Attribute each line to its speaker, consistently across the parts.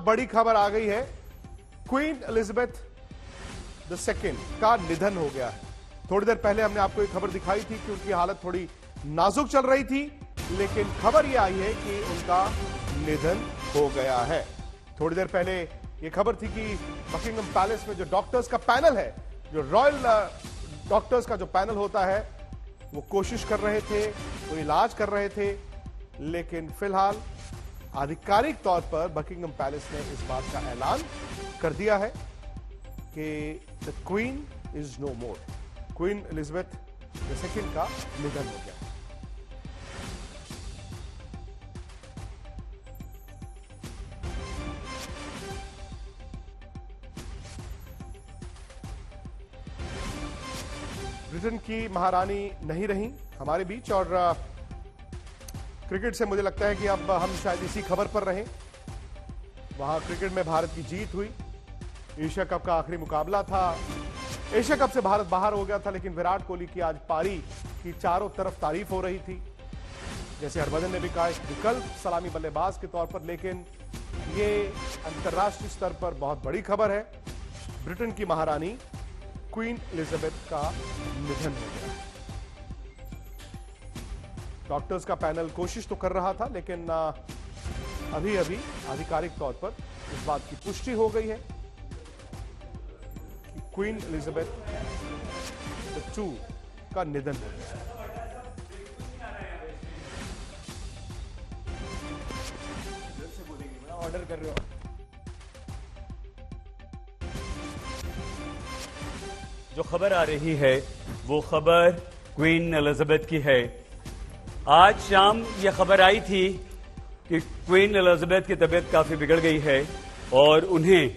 Speaker 1: बड़ी खबर आ गई है। क्वीन एलिजाबेथ II का निधन हो गया है। थोड़ी देर पहले हमने आपको एक खबर दिखाई थी कि उनकी हालत थोड़ी नाजुक चल रही थी, लेकिन खबर यह आई है कि उनका निधन हो गया है। थोड़ी देर पहले यह खबर थी कि बकिंगम पैलेस में जो डॉक्टर्स का पैनल है, जो रॉयल डॉक्टर्स का जो पैनल होता है, वो कोशिश कर रहे थे, वो इलाज कर रहे थे, लेकिन फिलहाल आधिकारिक तौर पर बकिंगम पैलेस ने इस बात का ऐलान कर दिया है कि the queen is no more. Queen Elizabeth II का निधन हो गया। ब्रिटेन की महारानी नहीं रही हमारे बीच, और क्रिकेट से मुझे लगता है कि अब हम शायद इसी खबर पर रहें। वहां क्रिकेट में भारत की जीत हुई। एशिया कप का आखिरी मुकाबला था। एशिया कप से भारत बाहर हो गया था, लेकिन विराट कोहली की आज पारी की चारों तरफ तारीफ हो रही थी। जैसे हरभजन ने भी कहा, एक विकल्प सलामी बल्लेबाज के तौर पर, लेकिन ये अंतर्राष्ट्रीय स्तर पर बहुत बड़ी खबर है। ब्रिटेन की महारानी क्वीन एलिजाबेथ का निधन हो गया। डॉक्टर्स का पैनल कोशिश तो कर रहा था, लेकिन अभी अभी आधिकारिक तौर पर इस बात की पुष्टि हो गई है कि क्वीन एलिजाबेथ II का निधन हो गया।
Speaker 2: ऑर्डर कर रहे हो? जो खबर आ रही है वो खबर क्वीन एलिजाबेथ की है। आज शाम यह खबर आई थी कि क्वीन एलिजाबेथ की तबीयत काफी बिगड़ गई है और उन्हें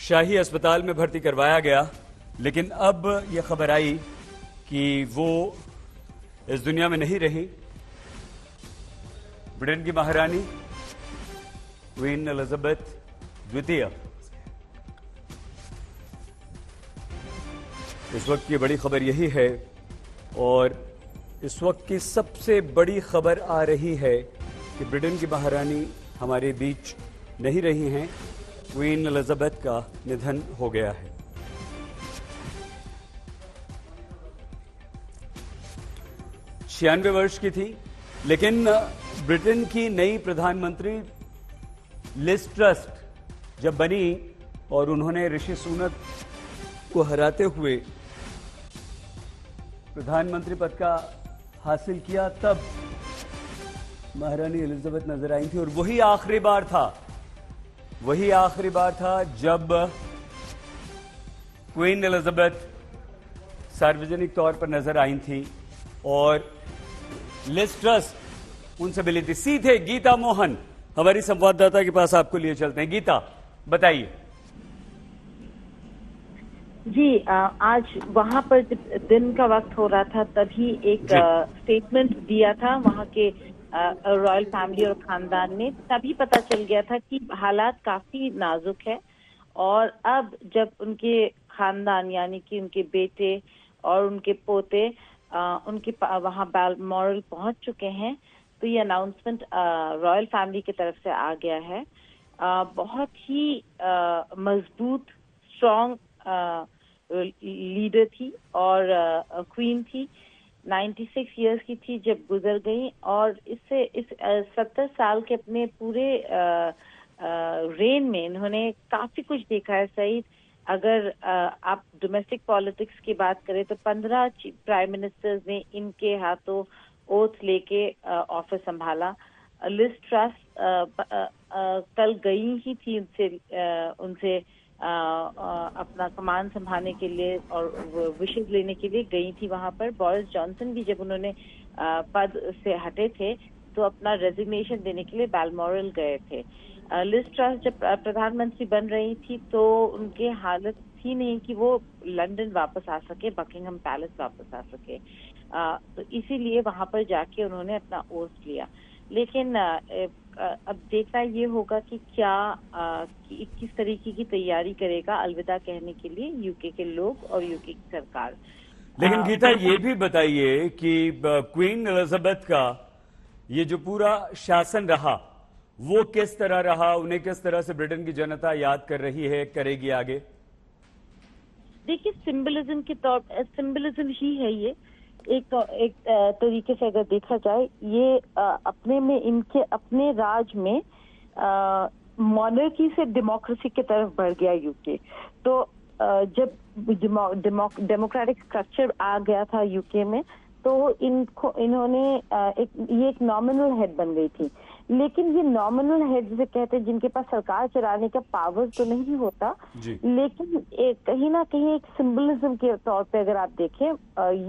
Speaker 2: शाही अस्पताल में भर्ती करवाया गया, लेकिन अब यह खबर आई कि वो इस दुनिया में नहीं रही। ब्रिटेन की महारानी क्वीन एलिजाबेथ II। इस वक्त की बड़ी खबर यही है, और इस वक्त की सबसे बड़ी खबर आ रही है कि ब्रिटेन की महारानी हमारे बीच नहीं रही हैं। क्वीन एलिजाबेथ का निधन हो गया है। 96 वर्ष की थी, लेकिन ब्रिटेन की नई प्रधानमंत्री लिज ट्रस जब बनी और उन्होंने ऋषि सुनक को हराते हुए प्रधानमंत्री पद का हासिल किया, तब महारानी एलिजाबेथ नजर आई थी। और वही आखिरी बार था जब क्वीन एलिजाबेथ सार्वजनिक तौर पर नजर आई थी और लिज ट्रस उनसे मिली थी। सीधे गीता मोहन हमारी संवाददाता के पास आपको लिए चलते हैं। गीता, बताइए।
Speaker 3: जी, आज वहां पर दिन का वक्त हो रहा था, तभी एक स्टेटमेंट दिया था वहां के रॉयल फैमिली और खानदान ने। तभी पता चल गया था कि हालात काफी नाजुक है, और अब जब उनके खानदान यानी कि उनके बेटे और उनके पोते उनके वहां बैलमोरल पहुंच चुके हैं, तो ये अनाउंसमेंट रॉयल फैमिली की तरफ से आ गया है। बहुत ही मजबूत, स्ट्रॉन्ग लीडर थी और क्वीन थी। 96 इयर्स की थी जब गुजर गई, और इस 70 साल के अपने पूरे रेन में इन्होंने काफी कुछ देखा है। सही, अगर आप डोमेस्टिक पॉलिटिक्स की बात करें तो 15 प्राइम मिनिस्टर्स ने इनके हाथों ओथ लेके ऑफिस संभाला। लिज ट्रस कल गई ही थी उनसे अपना कमान संभालने के लिए और विशेष लेने के लिए गई थी वहां पर। बोरिस जॉनसन भी जब उन्होंने पद से हटे थे तो अपना रेजिग्नेशन देने के लिए बैलमोरल गए थे। लिज ट्रस जब प्रधानमंत्री बन रही थी तो उनके हालत थी नहीं कि वो लंदन वापस आ सके, बकिंगम पैलेस वापस आ सके, तो इसीलिए वहां पर जाके उन्होंने अपना ओथ लिया। लेकिन अब देखना ये होगा कि क्या किस तरीके की तैयारी करेगा अलविदा कहने के लिए यूके के लोग और यूके की सरकार।
Speaker 2: लेकिन गीता, ये भी बताइए कि क्वीन एलिजाबेथ का ये जो पूरा शासन रहा वो किस तरह रहा, उन्हें किस तरह से ब्रिटेन की जनता याद कर रही है, करेगी आगे?
Speaker 3: देखिए, सिंबलिज्म के तौर सिंबलिज्म ही है ये। एक तरीके से अगर देखा जाए, ये अपने में, इनके अपने राज में मॉनर्की से डेमोक्रेसी की तरफ बढ़ गया यूके। तो जब डेमोक्रेटिक स्ट्रक्चर आ गया था यूके में, तो इन्होंने ये एक नॉमिनल हेड बन गई थी। लेकिन ये नॉमिनल हेड जिसे कहते हैं, जिनके पास सरकार चलाने का पावर तो नहीं होता, लेकिन कहीं ना कहीं एक सिंबलिज्म के तौर पे अगर आप देखें,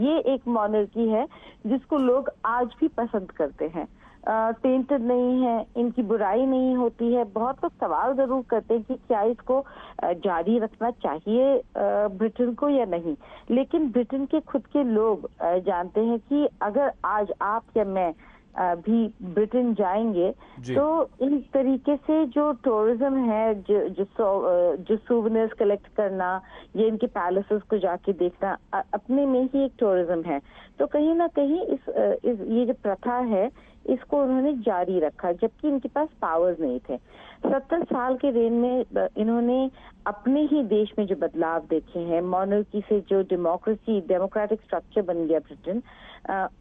Speaker 3: ये एक मॉनर्की है जिसको लोग आज भी पसंद करते हैं। टेंटेड नहीं है, इनकी बुराई नहीं होती है। बहुत लोग सवाल जरूर करते हैं कि क्या इसको जारी रखना चाहिए ब्रिटेन को या नहीं, लेकिन ब्रिटेन के खुद के लोग जानते हैं कि अगर आज आप या मैं भी ब्रिटेन जाएंगे तो इन तरीके से जो टूरिज्म है, जो सूवेनिर्स कलेक्ट करना या इनके पैलेसेस को जाके देखना, अपने में ही एक टूरिज्म है। तो कहीं ना कहीं इस ये जो प्रथा है, इसको उन्होंने जारी रखा, जबकि इनके पास पावर्स नहीं थे। 70 साल के रेन में इन्होंने अपने ही देश में जो बदलाव देखे हैं, मॉनर्की से जो डेमोक्रेटिक स्ट्रक्चर बन गया ब्रिटेन,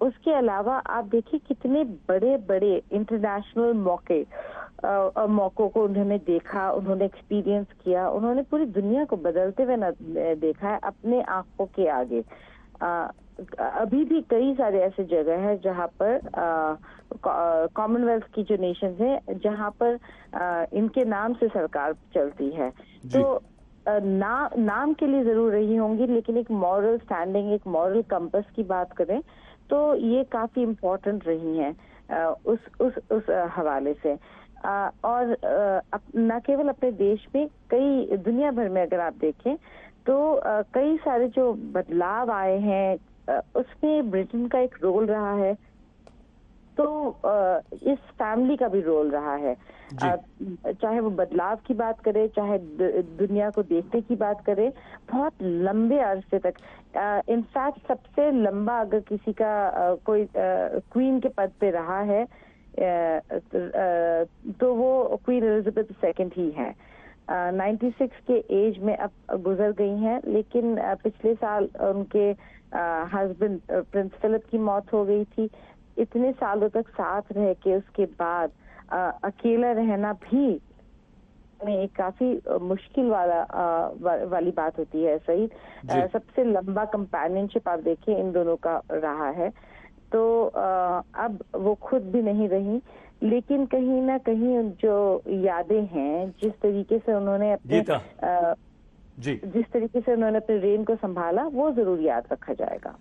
Speaker 3: उसके अलावा आप देखिए कितने बड़े बड़े इंटरनेशनल मौकों को उन्होंने देखा, उन्होंने एक्सपीरियंस किया, उन्होंने पूरी दुनिया को बदलते हुए देखा है अपने आंखों के आगे। अभी भी कई सारे ऐसे जगह हैं जहां पर कॉमनवेल्थ की जो नेशंस हैं, जहां पर इनके नाम से सरकार चलती है। तो नाम के लिए जरूर रही होंगी, लेकिन एक मॉरल स्टैंडिंग, एक मॉरल कंपस की बात करें तो ये काफी इम्पोर्टेंट रही हैं उस हवाले से। और न केवल अपने देश में, कई दुनिया भर में अगर आप देखें तो कई सारे जो बदलाव आए हैं, उसमें ब्रिटेन का एक रोल रहा है। तो इस फैमिली का भी रोल रहा है, चाहे वो बदलाव की बात करे, चाहे दुनिया को देखने की बात करे, बहुत लंबे अरसे तक। इनफैक्ट सबसे लंबा अगर किसी का कोई क्वीन के पद पे रहा है तो वो क्वीन एलिजाबेथ II ही है। 96 के एज में अब गुजर गई हैं, लेकिन पिछले साल उनके हस्बैंड प्रिंस फिलिप की मौत हो गई थी। इतने सालों तक साथ रह के उसके बाद अकेला रहना भी एक काफी मुश्किल वाली बात होती है। सही, सबसे लंबा कंपेनियनशिप आप देखें इन दोनों का रहा है। तो अब वो खुद भी नहीं रही, लेकिन कहीं ना कहीं जो यादें हैं, जिस तरीके से उन्होंने जिस तरीके से उन्होंने अपने रेन को संभाला, वो जरूर याद रखा जाएगा।